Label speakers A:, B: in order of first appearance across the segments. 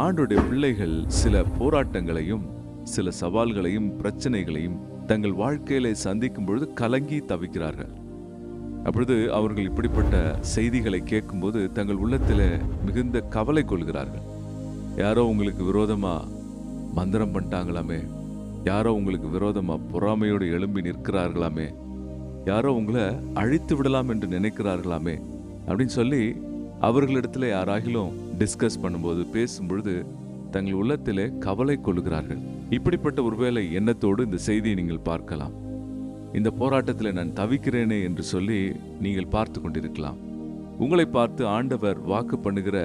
A: ஆண்டுடைய பிள்ளைகள் சில போராட்டங்களையும் சில சவால்களையும் பிரச்சனைகளையும் தங்கள் வாழ்க்கையில சந்திக்கும் பொழுது கலங்கி தவிக்கிறார்கள். அப்பொழுது அவர்கள் இப்படிப்பட்ட செய்திகளை கேட்கும்போது தங்கள் உள்ளத்தில் மிகுந்த கவலை கொள்கிறார்கள். யாரோ உங்களுக்கு விரோதமா மந்திரம் பண்ணிட்டாங்களாமே, யாரோ உங்களுக்கு விரோதமா பொறாமையோடு எழும்பி நிற்கிறார்களாமே, யாரோ உங்களை அழித்து விடலாம் என்று நினைக்கிறார்களாமே அப்படின்னு சொல்லி அவர்களிடத்தில் யாராகிலும் டிஸ்கஸ் பண்ணும்போது பேசும்பொழுது தங்கள் உள்ளத்திலே கவலை கொள்கிறார்கள். இப்படிப்பட்ட ஒருவேளை எண்ணத்தோடு இந்த செய்தியை நீங்கள் பார்க்கலாம். இந்த போராட்டத்தில் நான் தவிக்கிறேனே என்று சொல்லி நீங்கள் பார்த்து கொண்டிருக்கலாம். உங்களை பார்த்து ஆண்டவர் வாக்கு பண்ணுகிற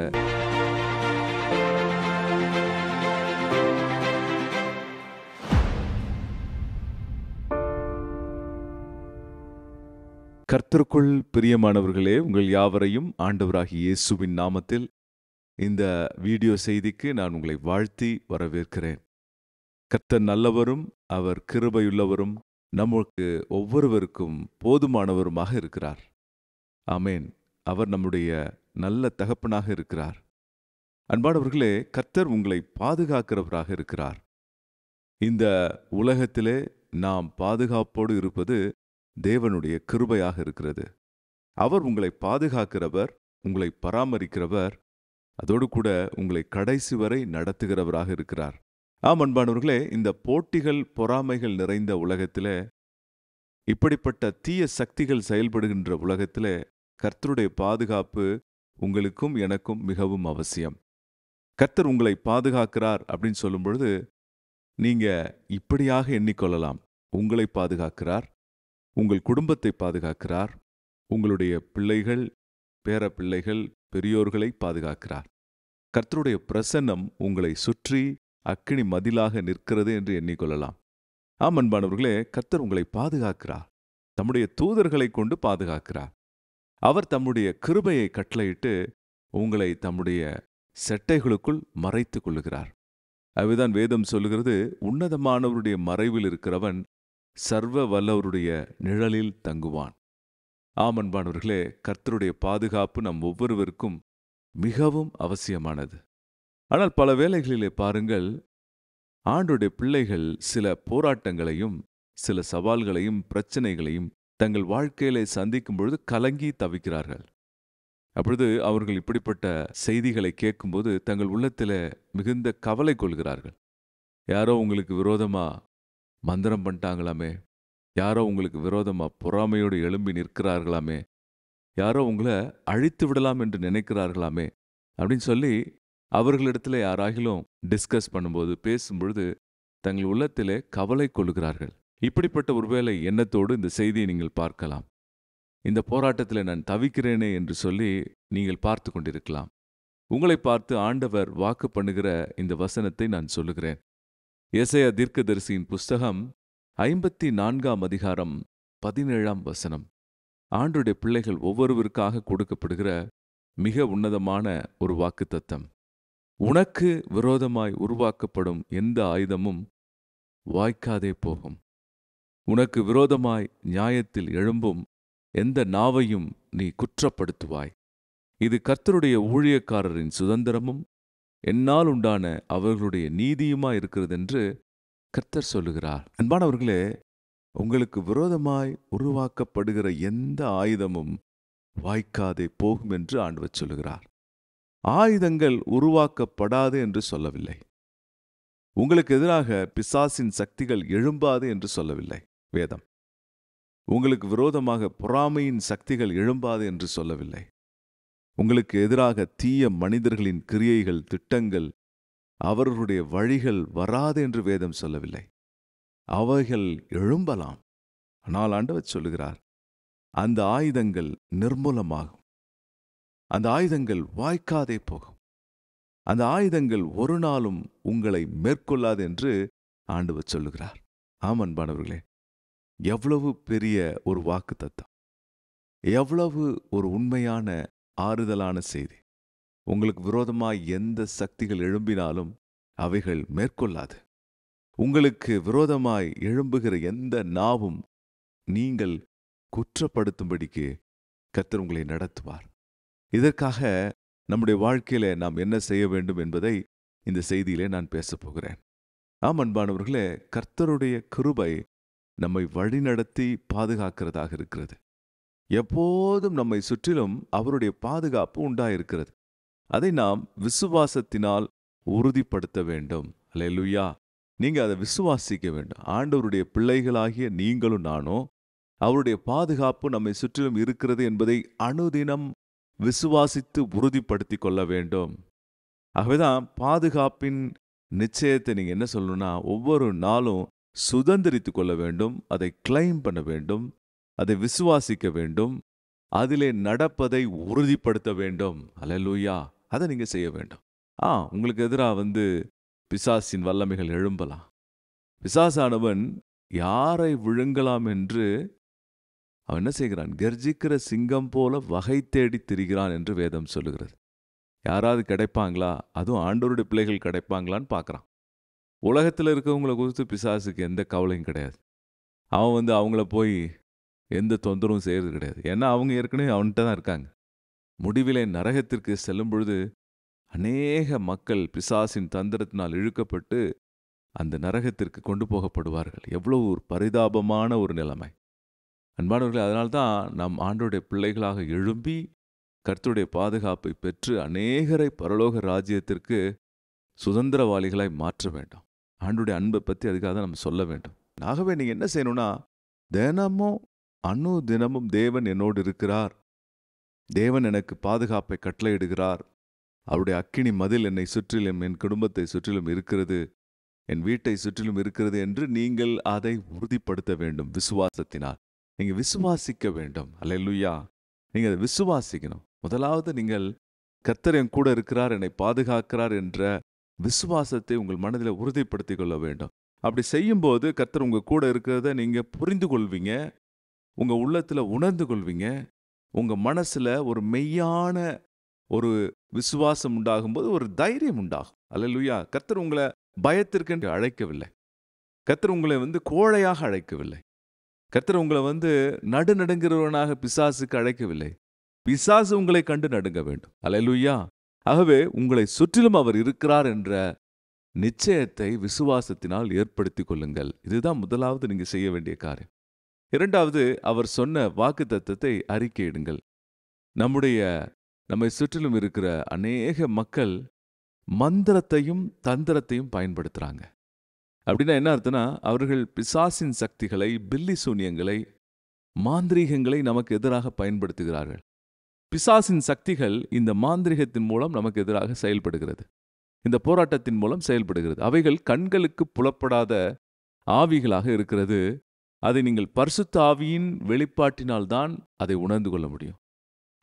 A: கர்த்தருக்குள் பிரியமானவர்களே, உங்கள் யாவரையும் ஆண்டவராகிய இயேசுவின் நாமத்தில் இந்த வீடியோ செய்திக்கு நான் உங்களை வாழ்த்தி வரவேற்கிறேன். கர்த்தர் நல்லவரும் அவர் கிருபையுள்ளவரும் நமக்கு ஒவ்வொருவருக்கும் போதுமானவருமாக இருக்கிறார். ஆமேன். அவர் நம்முடைய நல்ல தகப்பனாக இருக்கிறார். அன்பானவர்களே, கர்த்தர் உங்களை பாதுகாக்கிறவராக இருக்கிறார். இந்த உலகத்திலே நாம் பாதுகாப்போடு இருப்பது தேவனுடைய கிருபையாக இருக்கிறது. அவர் உங்களை பாதுகாக்கிறவர், உங்களை பராமரிக்கிறவர், அதோடு கூட உங்களை கடைசி வரை நடத்துகிறவராக இருக்கிறார். ஆம் அன்பானவர்களே, இந்த போட்டிகள் பொறாமைகள் நிறைந்த உலகத்திலே, இப்படிப்பட்ட தீய சக்திகள் செயல்படுகின்ற உலகத்திலே கர்த்தருடைய பாதுகாப்பு உங்களுக்கும் எனக்கும் மிகவும் அவசியம். கர்த்தர் உங்களை பாதுகாக்கிறார் அப்படின்னு சொல்லும் பொழுது நீங்க இப்படியாக எண்ணிக்கொள்ளலாம். உங்களை பாதுகாக்கிறார், உங்கள் குடும்பத்தை பாதுகாக்கிறார், உங்களுடைய பிள்ளைகள், பேர பிள்ளைகள், பெரியோர்களை பாதுகாக்கிறார். கர்த்தருடைய பிரசன்னம் உங்களை சுற்றி அக்கினி மதிலாக நிற்கிறது என்று எண்ணிக்கொள்ளலாம். ஆம் அன்பானவர்களே, கர்த்தர் உங்களை பாதுகாக்கிறார். தம்முடைய தூதர்களை கொண்டு பாதுகாக்கிறார். அவர் தம்முடைய கிருபையை கட்டளையிட்டு உங்களை தம்முடைய செட்டைகளுக்குள் மறைத்துக் கொள்ளுகிறார். அதுதான் வேதம் சொல்லுகிறது, உன்னதமானவருடைய மறைவில் இருக்கிறவன் சர்வ வல்லவருடைய நிழலில் தங்குவான். ஆமன்பானவர்களே, கர்த்தருடைய பாதுகாப்பு நம் ஒவ்வொருவருக்கும் மிகவும் அவசியமானது. ஆனால் பல வேளைகளிலே பாருங்கள், ஆண்டவருடைய பிள்ளைகள் சில போராட்டங்களையும் சில சவால்களையும் பிரச்சனைகளையும் தங்கள் வாழ்க்கையிலே சந்திக்கும் பொழுது கலங்கி தவிக்கிறார்கள். அப்பொழுது அவர்கள் இப்படிப்பட்ட செய்திகளை கேட்கும்போது தங்கள் உள்ளத்தில் மிகுந்த கவலை கொள்கிறார்கள். யாரோ உங்களுக்கு விரோதமா மந்திரம் பண்ணிட்டாங்களாமே, யாரோ உங்களுக்கு விரோதமா பொறாமையோடு எழும்பி நிற்கிறார்களாமே, யாரோ உங்களை அழித்து விடலாம் என்று நினைக்கிறார்களாமே அப்படின்னு சொல்லி அவர்களிடத்தில் யாராகிலும் டிஸ்கஸ் பண்ணும்போது பேசும்பொழுது தங்கள் உள்ளத்திலே கவலை கொள்கிறார்கள். இப்படிப்பட்ட ஒருவேளை எண்ணத்தோடு இந்த செய்தியை நீங்கள் பார்க்கலாம். இந்த போராட்டத்தில் நான் தவிக்கிறேனே என்று சொல்லி நீங்கள் பார்த்து கொண்டிருக்கலாம். உங்களை பார்த்து ஆண்டவர் வாக்கு பண்ணுகிற இந்த வசனத்தை நான் சொல்லுகிறேன். எசேயா தீர்க்கதரிசியின் புஸ்தகம் 54ஆம் அதிகாரம் 17ஆம் வசனம். ஆண்டவருடைய பிள்ளைகள் ஒவ்வொருவருக்காக கொடுக்கப்படுகிற மிக உன்னதமான ஒரு வாக்குத்தத்தம். உனக்கு விரோதமாய் உருவாக்கப்படும் எந்த ஆயுதமும் வாய்க்காதே போகும். உனக்கு விரோதமாய் நியாயத்தில் எழும்பும் எந்த நாவையும் நீ குற்றப்படுத்துவாய். இது கர்த்தருடைய ஊழியக்காரரின் சுதந்திரமும் என்னால் உண்டான அவர்களுடைய நீதியுமாய் இருக்கிறது என்று கர்த்தர் சொல்லுகிறார். அன்பானவர்களே, உங்களுக்கு விரோதமாய் உருவாக்கப்படுகிற எந்த ஆயுதமும் வாய்க்காதே போகும் என்று ஆண்டவர் சொல்லுகிறார். ஆயுதங்கள் உருவாக்கப்படாது என்று சொல்லவில்லை. உங்களுக்கு எதிராக பிசாசின் சக்திகள் எழும்பாது என்று சொல்லவில்லை வேதம். உங்களுக்கு விரோதமாக பொறாமையின் சக்திகள் எழும்பாது என்று சொல்லவில்லை. உங்களுக்கு எதிராக தீய மனிதர்களின் கிரியைகள், திட்டங்கள், அவர்களுடைய வழிகள் வராது என்று வேதம் சொல்லவில்லை. அவைகள் எழும்பலாம். ஆனால் ஆண்டவர் சொல்லுகிறார், அந்த ஆயுதங்கள் நிர்மூலமாகும். அந்த ஆயுதங்கள் வாய்க்காதே போகும். அந்த ஆயுதங்கள் ஒரு நாளும் உங்களை மேற்கொள்ளாது என்று ஆண்டவர் சொல்லுகிறார். ஆம் அன்பானவர்களே, எவ்வளவு பெரிய ஒரு வாக்குத்தத்தம், எவ்வளவு ஒரு உண்மையான ஆறுதலான செய்தி. உங்களுக்கு விரோதமாய் எந்த சக்திகள் எழும்பினாலும் அவைகள் மேற்கொள்ளாது. உங்களுக்கு விரோதமாய் எழும்புகிற எந்த நாவும் நீங்கள் குற்றப்படுத்தும்படிக்கு கர்த்தர் உங்களை நடத்துவார். இதற்காக நம்முடைய வாழ்க்கையில நாம் என்ன செய்ய வேண்டும் என்பதை இந்த செய்தியிலே நான் பேசப் போகிறேன். ஆம் அன்பானவர்களே, கர்த்தருடைய கிருபை நம்மை வழிநடத்தி பாதுகாக்கிறதாக இருக்கிறது. எப்போதும் நம்மை சுற்றிலும் அவருடைய பாதுகாப்பு உண்டாயிருக்கிறது. அதை நாம் விசுவாசத்தினால் உறுதிப்படுத்த வேண்டும். அல்லேலூயா! நீங்க அதை விசுவாசிக்க வேண்டும். ஆண்டவருடைய பிள்ளைகளாகிய நீங்களும் நானும் அவருடைய பாதுகாப்பு நம்மை சுற்றிலும் இருக்கிறது என்பதை அனுதினம் விசுவாசித்து உறுதிப்படுத்திக் கொள்ள வேண்டும். ஆகவேதான் பாதுகாப்பின் நிச்சயத்தை நீங்க என்ன சொல்லணும்னா, ஒவ்வொரு நாளும் சுதந்திரித்துக் கொள்ள வேண்டும், அதை கிளைம் பண்ண வேண்டும், அதை விசுவாசிக்க வேண்டும், அதிலே நடப்பதை உறுதிப்படுத்த வேண்டும். அல்லேலூயா! அதை நீங்க செய்ய வேண்டும். உங்களுக்கு எதிராக பிசாசின் வல்லமைகள் எழும்பலாம். பிசாசானவன் யாரை விழுங்கலாம் என்று அவன் என்ன செய்கிறான்? கர்ஜிக்கிற சிங்கம் போல வகை தேடி திரிகிறான் என்று வேதம் சொல்லுகிறது. யாராவது கிடைப்பாங்களா? அதுவும் ஆண்டவருடைய பிள்ளைகள் கிடைப்பாங்களான்னு பார்க்குறான். உலகத்தில் இருக்கவங்களை குறித்து பிசாசுக்கு எந்த கவலையும் கிடையாது. அவன் அவங்கள போய் எந்த தொந்தரவும் செய்கிறது கிடையாது. ஏன்னா அவங்க ஏற்கனவே அவன்கிட்ட தான் இருக்காங்க. முடிவிலே நரகத்திற்கு செல்லும் பொழுது அநேக மக்கள் பிசாசின் தந்திரத்தினால் இழுக்கப்பட்டு அந்த நரகத்திற்கு கொண்டு போகப்படுவார்கள். எவ்வளவு ஒரு பரிதாபமான ஒரு நிலைமை. அன்பானவர்களே, அதனால்தான் நாம் ஆண்டவருடைய பிள்ளைகளாக எழும்பி கர்த்தருடைய பாதுகாப்பை பெற்று அநேகரை பரலோக ராஜ்யத்திற்கு சுதந்திரவாளிகளாய் மாற்ற வேண்டும். ஆண்டவருடைய அன்பை பற்றி அதுக்காக தான் நம்ம சொல்ல வேண்டும். ஆகவே நீங்கள் என்ன செய்யணும்னா, தினமும் தேவன் என்னோடு இருக்கிறார், தேவன் எனக்கு பாதுகாப்பை கட்டளையிடுகிறார், அவருடைய அக்கினி மதில் என்னை சுற்றிலும் என் குடும்பத்தை சுற்றிலும் இருக்கிறது, என் வீட்டை சுற்றிலும் இருக்கிறது என்று நீங்கள் அதை உறுதிப்படுத்த வேண்டும். விசுவாசத்தினால் நீங்கள் விசுவாசிக்க வேண்டும். அல்லேலூயா! நீங்கள் அதை விசுவாசிக்கணும். முதலாவது நீங்கள் கர்த்தர் என் கூட இருக்கிறார், என்னை பாதுகாக்கிறார் என்ற விசுவாசத்தை உங்கள் மனதில் உறுதிப்படுத்திக் கொள்ள வேண்டும். அப்படி செய்யும்போது கர்த்தர் உங்கள் கூட இருக்கிறத நீங்கள் புரிந்து கொள்வீங்க, உங்கள் உள்ளத்தில் உணர்ந்து கொள்வீங்க. உங்கள் மனசில் ஒரு மெய்யான ஒரு விசுவாசம் உண்டாகும்போது ஒரு தைரியம் உண்டாகும். அல்லேலூயா! கர்த்தர் உங்களை பயத்திற்கு அழைக்கவில்லை. கர்த்தர் உங்களை கோழையாக அழைக்கவில்லை. கர்த்தர் உங்களை நடுநடுங்கிறவனாக பிசாசுக்கு அழைக்கவில்லை. பிசாசு உங்களை கண்டு நடுங்க வேண்டும். அல்லேலூயா! ஆகவே உங்களை சுற்றிலும் அவர் இருக்கிறார் என்ற நிச்சயத்தை விசுவாசத்தினால் ஏற்படுத்திக் கொள்ளுங்கள். இதுதான் முதலாவது நீங்க செய்ய வேண்டிய காரியம். இரண்டாவது, அவர் சொன்ன வாக்குத்தத்தத்தை அறிக்கையிடுங்கள். நம்மை சுற்றிலும் இருக்கிற அநேக மக்கள் மந்திரத்தையும் தந்திரத்தையும் பயன்படுத்துறாங்க. அப்படின்னா என்ன அர்த்தம்னா, அவர்கள் பிசாசின் சக்திகளை, பில்லி சூனியங்களை, மாந்திரீகங்களை நமக்கு எதிராக பயன்படுத்துகிறார்கள். பிசாசின் சக்திகள் இந்த மாந்திரிகத்தின் மூலம் நமக்கு எதிராக செயல்படுகிறது. இந்த போராட்டத்தின் மூலம் செயல்படுகிறது. அவைகள் கண்களுக்கு புலப்படாத ஆவிகளாக இருக்கிறது. அதை நீங்கள் பரிசுத்த ஆவியின் வெளிப்பாட்டினால்தான் அதை உணர்ந்து கொள்ள முடியும்.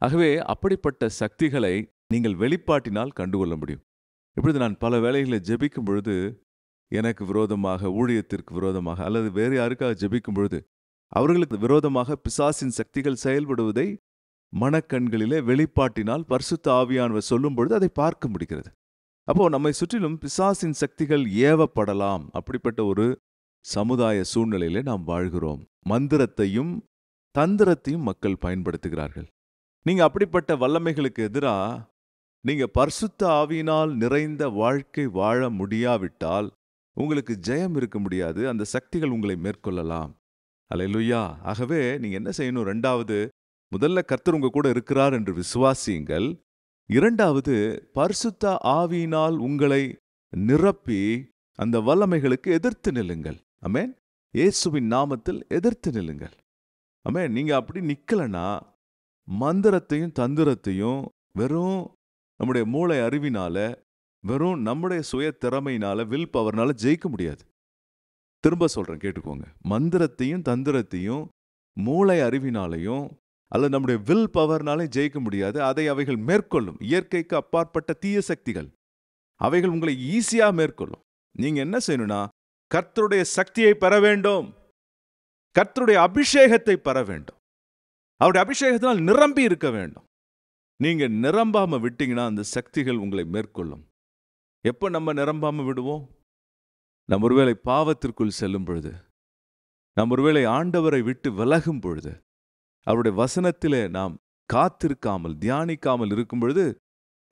A: ஆகவே அப்படிப்பட்ட சக்திகளை நீங்கள் வெளிப்பாட்டினால் கண்டுகொள்ள முடியும். இப்பொழுது நான் பல வேளைகளில் ஜெபிக்கும் பொழுது, எனக்கு விரோதமாக, ஊழியத்திற்கு விரோதமாக அல்லது வேறு யாருக்காக ஜெபிக்கும் பொழுது அவர்களுக்கு விரோதமாக பிசாசின் சக்திகள் செயல்படுவதை மனக்கண்களிலே வெளிப்பாட்டினால் பரிசுத்த ஆவியானவர் சொல்லும் பொழுது அதை பார்க்க முடிகிறது. அப்போ நம்மை சுற்றிலும் பிசாசின் சக்திகள் ஏவப்படலாம். அப்படிப்பட்ட ஒரு சமுதாய சூழ்நிலையிலே நாம் வாழ்கிறோம். மந்திரத்தையும் தந்திரத்தையும் மக்கள் பயன்படுத்துகிறார்கள். நீங்க அப்படிப்பட்ட வல்லமைகளுக்கு எதிராக நீங்க பரிசுத்த ஆவியினால் நிறைந்த வாழ்க்கை வாழ முடியாவிட்டால் உங்களுக்கு ஜெயம் இருக்க முடியாது. அந்த சக்திகள் உங்களை மேற்கொள்ளலாம். அல்லேலூயா! ஆகவே நீங்க என்ன செய்யணும்? இரண்டாவது, முதல்ல கர்த்தர் உங்க கூட இருக்கிறார் என்று விசுவாசியுங்கள். இரண்டாவது, பரிசுத்த ஆவியினால் உங்களை நிரப்பி அந்த வல்லமைகளுக்கு எதிர்த்து நில்லுங்கள். ஆமென். இயேசுவின் நாமத்தில் எதிர்த்து நில்லுங்கள். ஆமென். நீங்க அப்படி நிக்கலனா மந்திரத்தையும் தந்திரத்தையும் வெறும் நம்முடைய மூளை அறிவினால, வெறும் நம்முடைய சுய திறமையினால, வில் பவர்னால ஜெயிக்க முடியாது. திரும்ப சொல்றேன், கேட்டுக்கோங்க. மந்திரத்தையும் தந்திரத்தையும் மூளை அறிவினாலையும் அல்லது நம்முடைய வில் பவர்னாலே ஜெயிக்க முடியாது. அதை அவைகள் மேற்கொள்ளும். இயற்கைக்கு அப்பாற்பட்ட தீய சக்திகள் அவைகள் உங்களை ஈஸியா மேற்கொள்ளும். நீங்க என்ன செய்யணும்னா, கர்த்தருடைய சக்தியை பெற வேண்டும், கர்த்தருடைய அபிஷேகத்தை பெற வேண்டும், அவருடைய அபிஷேகத்தினால் நிரம்பி இருக்க வேண்டும். நீங்க நிரம்பாம விட்டீங்கன்னா அந்த சக்திகள் உங்களை மேற்கொள்ளும். எப்ப நம்ம நிரம்பாம விடுவோம்? நம்ம ஒருவேளை பாவத்திற்குள் செல்லும் பொழுது, நம்ம ஒருவேளை ஆண்டவரை விட்டு விலகும் பொழுது, அவருடைய வசனத்திலே நாம் காத்திருக்காமல் தியானிக்காமல் இருக்கும் பொழுது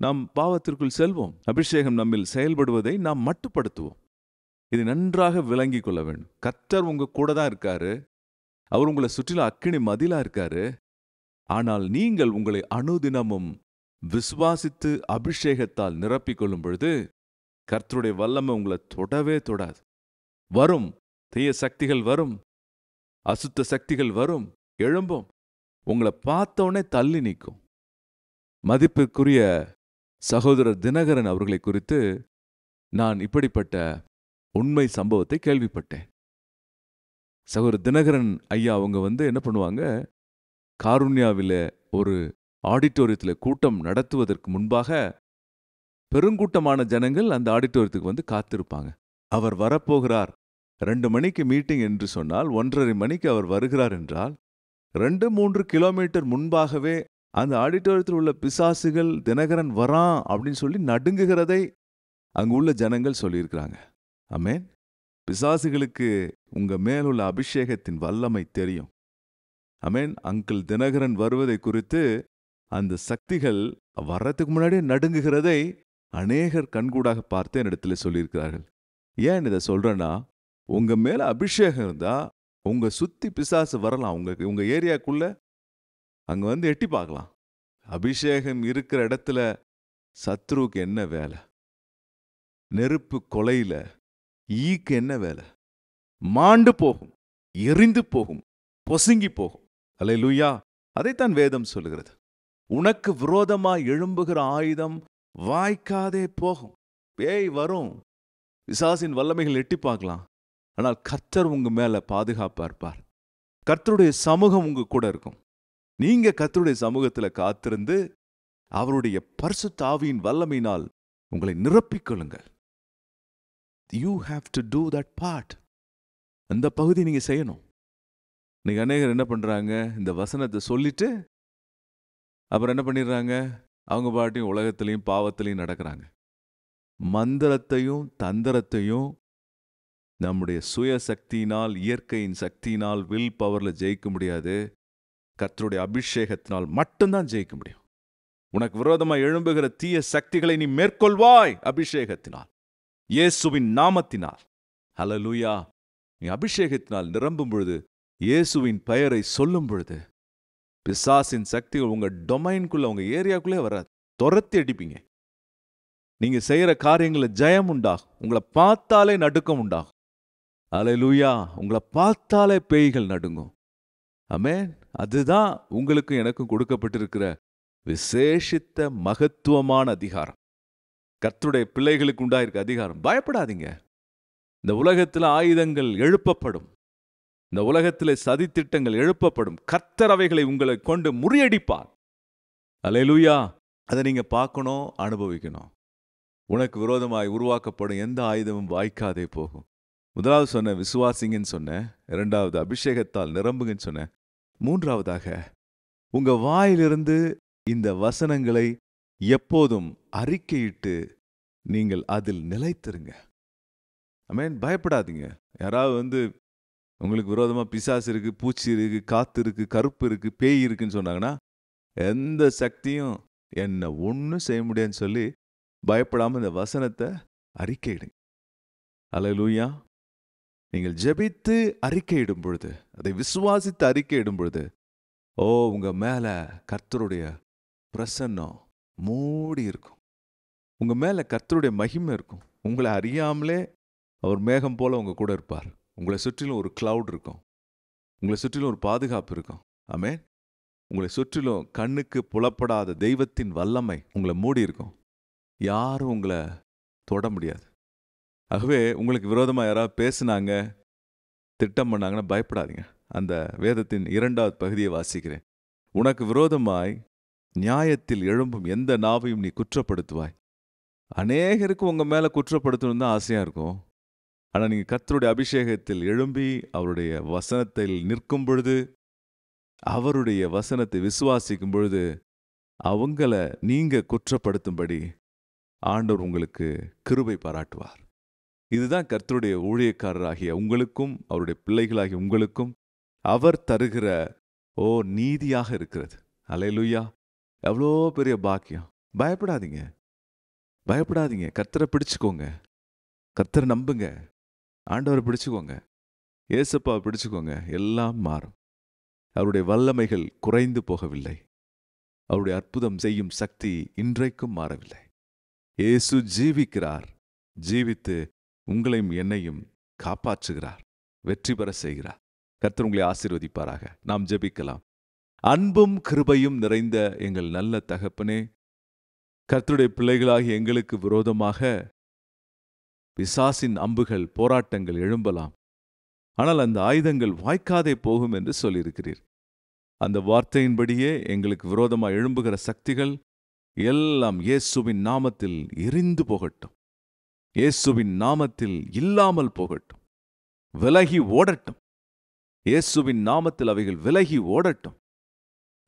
A: நாம் பாவத்திற்குள் செல்வோம். அபிஷேகம் நம்மில் செயல்படுவதை நாம் மட்டுப்படுத்துவோம். இது நன்றாக விளங்கி கொள்ள வேண்டும். கர்த்தர் உங்க கூட தான் இருக்காரு. அவர் உங்களை சுற்றிலும் அக்கினி மதிலா இருக்காரு. ஆனால் நீங்கள் உங்களை அனுதினமும் விசுவாசித்து அபிஷேகத்தால் நிரப்பிக் கொள்ளும் பொழுது கர்த்தருடைய வல்லமை உங்களை தொடவே தொடாது. வரும், தீய சக்திகள் வரும், அசுத்த சக்திகள் வரும், எழும்பும், உங்களை பார்த்தோன்னே தள்ளி நிற்கும். மதிப்பிற்குரிய சகோதரர் தினகரன் அவர்களை குறித்து நான் இப்படிப்பட்ட உண்மை சம்பவத்தை கேள்விப்பட்டேன். சகோதரர் தினகரன் ஐயா அவங்க என்ன பண்ணுவாங்க, காருண்யாவில் ஒரு ஆடிட்டோரியத்தில் கூட்டம் நடத்துவதற்கு முன்பாக பெருங்கூட்டமான ஜனங்கள் அந்த ஆடிட்டோரியத்துக்கு காத்திருப்பாங்க. அவர் வரப்போகிறார், 2 மணிக்கு மீட்டிங் என்று சொன்னால் 1:30 மணிக்கு அவர் வருகிறார் என்றால் 2-3 கிலோமீட்டர் முன்பாகவே அந்த ஆடிட்டோரியத்தில் உள்ள பிசாசுகள் தினகரன் வரான் அப்படின்னு சொல்லி நடுங்குகிறதை அங்கு உள்ள ஜனங்கள் சொல்லியிருக்கிறாங்க. ஆமென். பிசாசுகளுக்கு உங்க மேலுள்ள அபிஷேகத்தின் வல்லமை தெரியும். ஆமென். அங்கிள் தினகரன் வருவதை குறித்து அந்த சக்திகள் வர்றதுக்கு முன்னாடியே நடுங்குகிறதை அநேகர் கண்கூடாக பார்த்து என்னிடத்துல சொல்லியிருக்கிறார்கள். ஏன் இதை சொல்றேன்னா, உங்க மேல அபிஷேகம் இருந்தா உங்க சுத்தி பிசாசு வரலாம். உங்க ஏரியாக்குள்ள அங்க எட்டி பார்க்கலாம். அபிஷேகம் இருக்கிற இடத்துல சத்ருவுக்கு என்ன வேலை? நெருப்பு கொலையில ஈக்கு என்ன வேலை? மாண்டு போகும், எரிந்து போகும், பொசுங்கி போகும். அல்லேலூயா. அதைத்தான் வேதம் சொல்லுகிறது. உனக்கு விரோதமாய் எழும்புகிற ஆயுதம் வாய்க்காதே போகும். பேய் வரும், பிசாசின் வல்லமைகள் எட்டி பார்க்கலாம். ஆனால் கர்த்தர் உங்க மேல பாதுகாப்பா இருப்பார். கர்த்தருடைய சமூகம் உங்க கூட இருக்கும். நீங்க கர்த்தருடைய சமூகத்துல காத்திருந்து அவருடைய பரிசுத்த ஆவியின் வல்லமையினால் உங்களை நிரப்பிக்கொள்ளுங்கள். You have to do that part. அந்த பகுதி நீங்க செய்யணும். நீங்க அநேகர் என்ன பண்றாங்க, இந்த வசனத்தை சொல்லிட்டு அப்புறம் என்ன பண்ணிடுறாங்க, அவங்க பாட்டையும் உலகத்திலையும் பாவத்திலையும் நடக்கிறாங்க. மந்திரத்தையும் தந்திரத்தையும் நம்முடைய சுய சக்தியினால், இயற்கையின் சக்தியினால், வில் பவர்ல ஜெயிக்க முடியாது. கர்த்தருடைய அபிஷேகத்தினால் மட்டும்தான் ஜெயிக்க முடியும். உனக்கு விரோதமாக எழும்புகிற தீய சக்திகளை நீ மேற்கொள்வாய் அபிஷேகத்தினால், இயேசுவின் நாமத்தினால். ஹல்லேலூயா. நீ அபிஷேகத்தினால் நிரம்பும் பொழுது, இயேசுவின் பெயரை சொல்லும் பொழுது, பிசாசின் சக்திகள் உங்க டொமைனுக்குள்ள, உங்க ஏரியாக்குள்ளே வராது. துரத்தி அடிப்பீங்க. நீங்க செய்யற காரியங்களில் ஜெயம் உண்டாகும். உங்களை பார்த்தாலே நடுக்கம் உண்டாகும். ஹல்லேலூயா. உங்களை பார்த்தாலே பேய்கள் நடுங்கும். ஆமென். அதுதான் உங்களுக்கும் எனக்கும் கொடுக்கப்பட்டிருக்கிற விசேஷித்த மகத்துவமான அதிகாரம். கர்த்தருடைய பிள்ளைகளுக்கு உண்டாயிருக்க அதிகாரம். பயப்படாதீங்க. இந்த உலகத்தில் ஆயுதங்கள் எழுப்பப்படும். இந்த உலகத்திலே சதித்திட்டங்கள் எழுப்பப்படும். கர்த்தர் அவைகளை உங்களை கொண்டு முறியடிப்பார். அல்லேலூயா. அதை நீங்க பார்க்கணும், அனுபவிக்கணும். உனக்கு விரோதமாய் உருவாக்கப்படும் எந்த ஆயுதமும் வாய்க்காதே போகும். முதலாவது சொன்ன விசுவாசிங்கன்னு சொன்னேன். 2வது அபிஷேகத்தால் நிரம்புங்கன்னு சொன்னேன். 3வதாக உங்க வாயிலிருந்து இந்த வசனங்களை எப்போதும் அறிக்கையிட்டு நீங்கள் அதில் நிலைத்திருங்க. ஆமென். பயப்படாதீங்க. யாராவது உங்களுக்கு விரோதமாக பிசாசு இருக்கு, பூச்சி இருக்கு, காத்து இருக்கு, கருப்பு இருக்கு, பேய் இருக்குன்னு சொன்னாங்கன்னா, எந்த சக்தியும் என்னை ஒன்றும் செய்ய முடியாதுன்னு சொல்லி பயப்படாமல் இந்த வசனத்தை அறிக்கையிடுங்க. அல்லேலூயா. நீங்கள் ஜெபித்து அறிக்கையிடும் பொழுது, அதை விசுவாசித்து அறிக்கையிடும் பொழுது, உங்க மேல கர்த்தருடைய பிரசன்னம் மூடி இருக்கும். உங்க மேல கர்த்தருடைய மகிமை இருக்கும். உங்களை அறியாமலே அவர் மேகம் போல உங்க கூட இருப்பார். உங்களை சுற்றிலும் ஒரு கிளவுட் இருக்கும். உங்களை சுற்றிலும் ஒரு பாதுகாப்பு இருக்கும். ஆமென். உங்களை சுற்றிலும் கண்ணுக்கு புலப்படாத தெய்வத்தின் வல்லமை உங்களை மூடி இருக்கும். யாரும் உங்களை தொட முடியாது. ஆகவே உங்களுக்கு விரோதமாக யாராவது பேசினாங்க, திட்டம் பண்ணாங்கன்னா பயப்படாதீங்க. அந்த வேதத்தின் 2வது பகுதியை வாசிக்கிறேன். உனக்கு விரோதமாய் நியாயத்தில் எழும்பும் எந்த நாவையும் நீ குற்றப்படுத்துவாய். அநேகருக்கு உங்க மேல குற்றப்படுத்தணும் தான் ஆசையா இருக்கும். ஆனால் நீங்கள் கர்த்தருடைய அபிஷேகத்தில் எழும்பி அவருடைய வசனத்தில் நிற்கும் பொழுது, அவருடைய வசனத்தை விசுவாசிக்கும் பொழுது, அவங்கள நீங்க குற்றப்படுத்தும்படி ஆண்டவர் உங்களுக்கு கிருபை பாராட்டுவார். இதுதான் கர்த்தருடைய ஊழியக்காரராகிய உங்களுக்கும் அவருடைய பிள்ளைகளாகிய உங்களுக்கும் அவர் தருகிற நீதியாக இருக்கிறது. அல்லேலூயா. எவ்வளோ பெரிய பாக்கியம். பயப்படாதீங்க, பயப்படாதீங்க. கர்த்தரை பிடிச்சுக்கோங்க, கர்த்தரை நம்புங்க, ஆண்டவரை பிடிச்சுக்கோங்க, ஏசப்பாவை பிடிச்சுக்கோங்க. எல்லாம் மாறும். அவருடைய வல்லமைகள் குறைந்து போகவில்லை. அவருடைய அற்புதம் செய்யும் சக்தி இன்றைக்கும் மாறவில்லை. இயேசு ஜீவிக்கிறார். ஜீவித்து உங்களையும் என்னையும் காப்பாற்றுகிறார், வெற்றி பெற செய்கிறார். கர்த்தர் உங்களை ஆசீர்வதிப்பாராக. நாம் ஜெபிக்கலாம். அன்பும் கிருபையும் நிறைந்த எங்கள் நல்ல தகப்பனே, கர்த்தருடைய பிள்ளைகளாகி எங்களுக்கு விரோதமாக பிசாசின் அம்புகள், போராட்டங்கள் எழும்பலாம். ஆனால் அந்த ஆயுதங்கள் வாய்க்காதே போகும் என்று சொல்லியிருக்கிறீர். அந்த வார்த்தையின்படியே எங்களுக்கு விரோதமாக எழும்புகிற சக்திகள் எல்லாம் இயேசுவின் நாமத்தில் எரிந்து போகட்டும். இயேசுவின் நாமத்தில் இல்லாமல் போகட்டும், விலகி ஓடட்டும். இயேசுவின் நாமத்தில் அவைகள் விலகி ஓடட்டும்.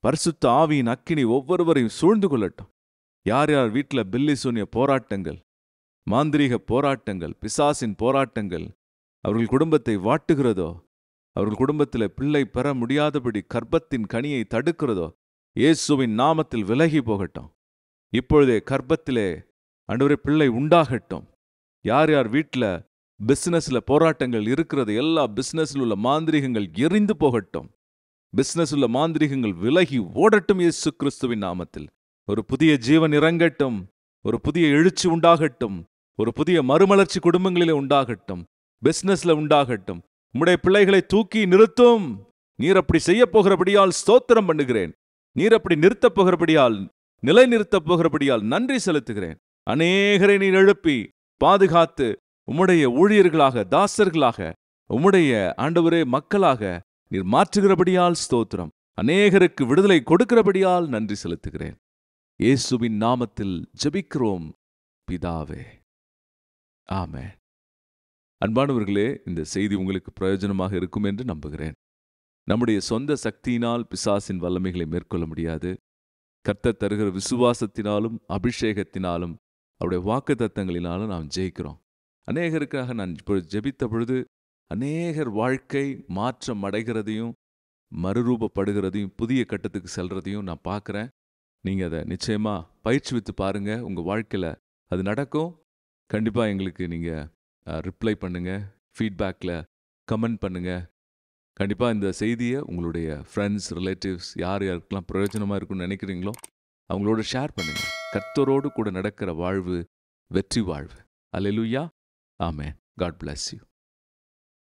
A: பரிசுத்த ஆவியின் அக்கினி ஒவ்வொருவரையும் சூழ்ந்து கொள்ளட்டும். யார் யார் வீட்டில் பில்லி சூனிய போராட்டங்கள், மாந்திரீக போராட்டங்கள், பிசாசின் போராட்டங்கள் அவர்கள் குடும்பத்தை வாட்டுகிறதோ, அவர்கள் குடும்பத்தில் பிள்ளை பெற முடியாதபடி கர்ப்பத்தின் கனியை தடுக்கிறதோ, இயேசுவின் நாமத்தில் விலகி போகட்டும். இப்பொழுதே கர்ப்பத்திலே ஆண்டவரே பிள்ளை உண்டாகட்டும். யார் யார் வீட்டில் பிசினஸ்ல போராட்டங்கள் இருக்கிறது, எல்லா பிசினஸ்ல உள்ள மாந்திரிகங்கள் எரிந்து போகட்டும். பிசினஸ் உள்ள மாந்திரிகங்கள் விலகி ஓடட்டும். இயேசு கிறிஸ்துவின் நாமத்தில் ஒரு புதிய ஜீவன் இறங்கட்டும். ஒரு புதிய எழுச்சி உண்டாகட்டும். ஒரு புதிய மறுமலர்ச்சி குடும்பங்களிலே உண்டாகட்டும், பிசினஸ்ல உண்டாகட்டும். உம்முடைய பிள்ளைகளை தூக்கி நிறுத்தும். நீர் அப்படி செய்ய போகிறபடியால் ஸ்தோத்திரம் பண்ணுகிறேன். நீர் அப்படி நிறுத்தப் போகிறபடியால், நிலை நிறுத்தப் போகிறபடியால் நன்றி செலுத்துகிறேன். அநேகரை நீர் எழுப்பி பாதுகாத்து உம்முடைய ஊழியர்களாக, தாசர்களாக, உம்முடைய ஆண்டவரே மக்களாக நீர் மாற்றுகிறபடியால் ஸ்தோத்திரம். அநேகருக்கு விடுதலை கொடுக்கிறபடியால் நன்றி செலுத்துகிறேன். இயேசுவின் நாமத்தில் ஜெபிக்கிறோம் பிதாவே, ஆமென். அன்பானவர்களே, இந்த செய்தி உங்களுக்கு பிரயோஜனமாக இருக்கும் என்று நம்புகிறேன். நம்முடைய சொந்த சக்தியினால் பிசாசின் வல்லமைகளை மேற்கொள்ள முடியாது. கர்த்தர் தருகிற விசுவாசத்தினாலும் அபிஷேகத்தினாலும் அவருடைய வாக்குத்தத்தங்களினாலும் நாம் ஜெயிக்கிறோம். அநேகருக்காக நான் இப்பொழுது ஜெபித்த பொழுது அநேகர் வாழ்க்கை மாற்றம் அடைகிறதையும் மறுரூபப்படுகிறதையும் புதிய கட்டத்துக்கு செல்றதையும் நான் பார்க்குறேன். நீங்கள் அதை நிச்சயமாக பயிற்சிவித்து பாருங்கள். உங்கள் வாழ்க்கையில் அது நடக்கும். கண்டிப்பாக எங்களுக்கு நீங்கள் ரிப்ளை பண்ணுங்கள், ஃபீட்பேக்கில் கமெண்ட் பண்ணுங்கள். கண்டிப்பாக இந்த செய்தியை உங்களுடைய ஃப்ரெண்ட்ஸ், ரிலேட்டிவ்ஸ் யார் யாருக்கெல்லாம் பிரயோஜனமாக இருக்குன்னு நினைக்கிறீங்களோ அவங்களோட ஷேர் பண்ணுங்கள். கர்த்தரோடு கூட நடக்கிற வாழ்வு வெற்றி வாழ்வு. அல்லேலூயா, ஆமென். God bless you.